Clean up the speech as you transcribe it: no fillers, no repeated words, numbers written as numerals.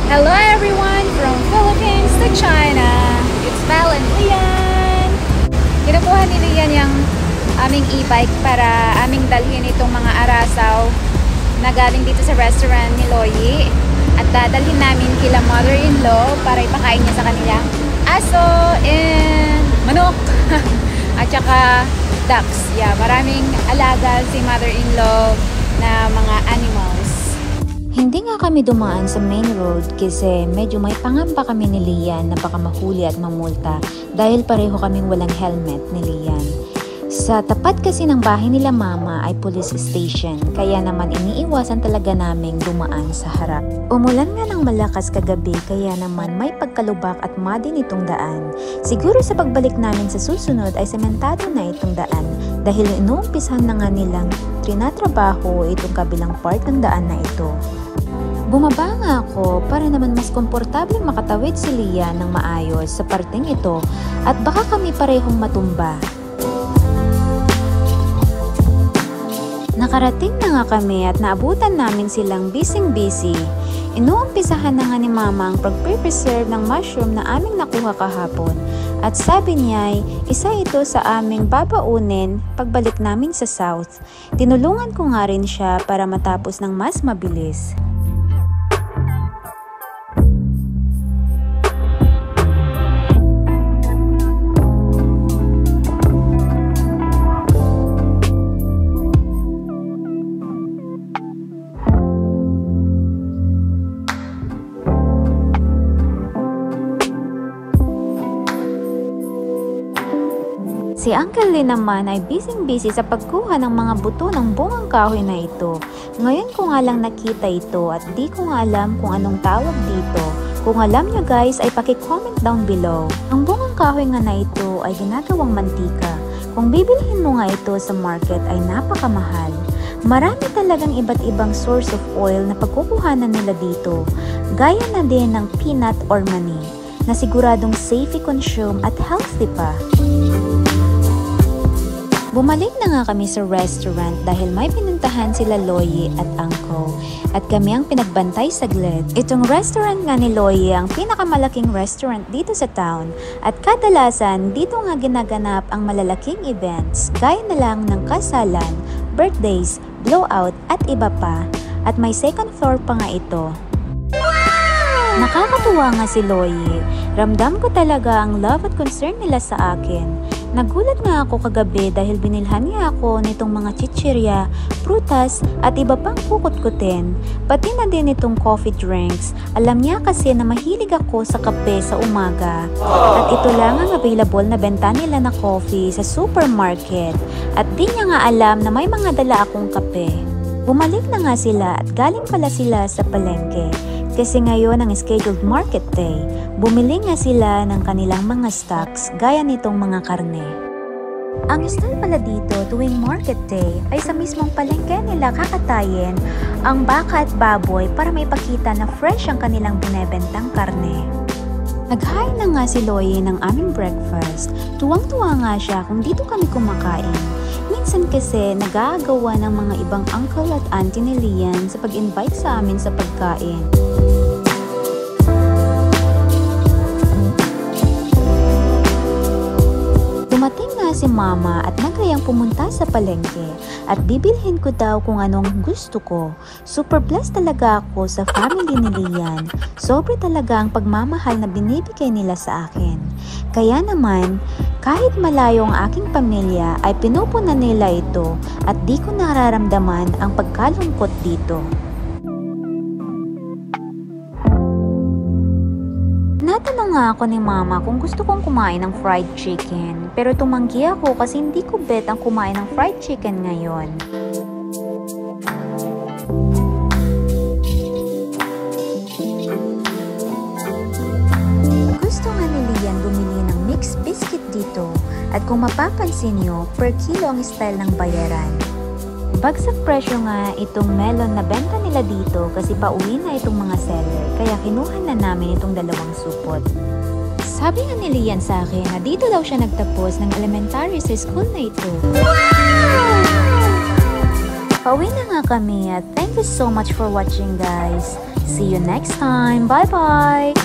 Hello everyone from Philippines to China. It's Val and Lian. Kinukuha ni Lian yung aming e-bike para aming dalhin itong mga arasaw na galing dito sa restaurant ni Loyi. At dadalhin namin kila mother-in-law para ipakain niya sa kanilang aso and manok. At saka ducks. Yeah, maraming alaga si mother-in-law na mga animals. Hindi nga kami dumaan sa main road kasi medyo may pangamba kami ni Lian na baka mahuli at mamulta dahil pareho kaming walang helmet ni Lian. Sa tapat kasi ng bahay nila mama ay police station, kaya naman iniiwasan talaga naming dumaan sa harap. Umulan nga ng malakas kagabi kaya naman may pagkalubak at muddy nitong daan. Siguro sa pagbalik namin sa susunod ay sementado na itong daan dahil inuumpisahan na nga nilang trinatrabaho itong kabilang part ng daan na ito. Bumaba nga ako para naman mas komportableng makatawid si Lian ng maayos sa parteng ito at baka kami parehong matumba. Nakarating na nga kami at naabutan namin silang busy. Inuumpisahan na nga ni mama ang pag-preserve ng mushroom na aming nakuha kahapon at sabi niya ay isa ito sa aming babaunin pagbalik namin sa south. Tinulungan ko nga rin siya para matapos ng mas mabilis. Si Uncle Lee naman ay busy sa pagkuha ng mga buto ng bungang kahoy na ito. Ngayon ko nga lang nakita ito at di ko nga alam kung anong tawag dito. Kung alam nyo guys ay paki-comment down below. Ang bungang kahoy nga na ito ay ginagawang mantika. Kung bibilhin mo nga ito sa market ay napakamahal. Marami talagang iba't ibang source of oil na pagkukuhanan nila dito. Gaya na din ng peanut or mani na siguradong safe i-consume at healthy pa. Bumalik na nga kami sa restaurant dahil may pinuntahan sila Loyi at Uncle at kami ang pinagbantay saglit. Itong restaurant nga ni Loyi ang pinakamalaking restaurant dito sa town at kadalasan dito nga ginaganap ang malalaking events gaya na lang ng kasalan, birthdays, blowout at iba pa at may second floor pa nga ito. Nakakatuwa nga si Loyi. Ramdam ko talaga ang love at concern nila sa akin. Nagulat nga ako kagabi dahil binilhan niya ako nitong mga chichirya, prutas at iba pang kukut-kutin. Pati na din itong coffee drinks. Alam niya kasi na mahilig ako sa kape sa umaga. At ito lang ang available na benta nila na coffee sa supermarket. At di niya nga alam na may mga dala akong kape. Bumalik na nga sila at galing pala sila sa palengke. Kasi ngayon ang scheduled market day, bumili nga sila ng kanilang mga stocks gaya nitong mga karne. Ang style pala dito tuwing market day ay sa mismong palengke nila kakatayin ang baka at baboy para may pakita na fresh ang kanilang binebentang karne. Nag-hi na nga si Loyi ng aming breakfast. Tuwang-tuwa nga siya kung dito kami kumakain. Minsan kasi nag-aagawa ng mga ibang uncle at auntie ni Lian sa pag-invite sa amin sa pagkain. Dumating nga si mama at nagayang pumunta sa palengke at bibilhin ko daw kung anong gusto ko. Super blessed talaga ako sa family ni Lian. Sobre talaga ang pagmamahal na binibigay nila sa akin. Kaya naman, kahit malayo ang aking pamilya ay pinupunan nila ito at di ko nararamdaman ang pagkalungkot dito. Natanong nga ako ni mama kung gusto kong kumain ng fried chicken, pero tumanggi ako kasi hindi ko bet ang kumain ng fried chicken ngayon. Gusto nga ni Lian bumili ng mixed biscuit dito at kung mapapansin nyo, per kilo ang style ng bayaran. Bagsak presyo nga itong melon na benta nila dito kasi pauwi na itong mga seller kaya kinuha na namin itong dalawang supot. Sabi nga ni Lian sa akin na dito daw siya nagtapos ng elementary sa school na ito. Wow! Pauwi na nga kami at thank you so much for watching guys. See you next time. Bye-bye!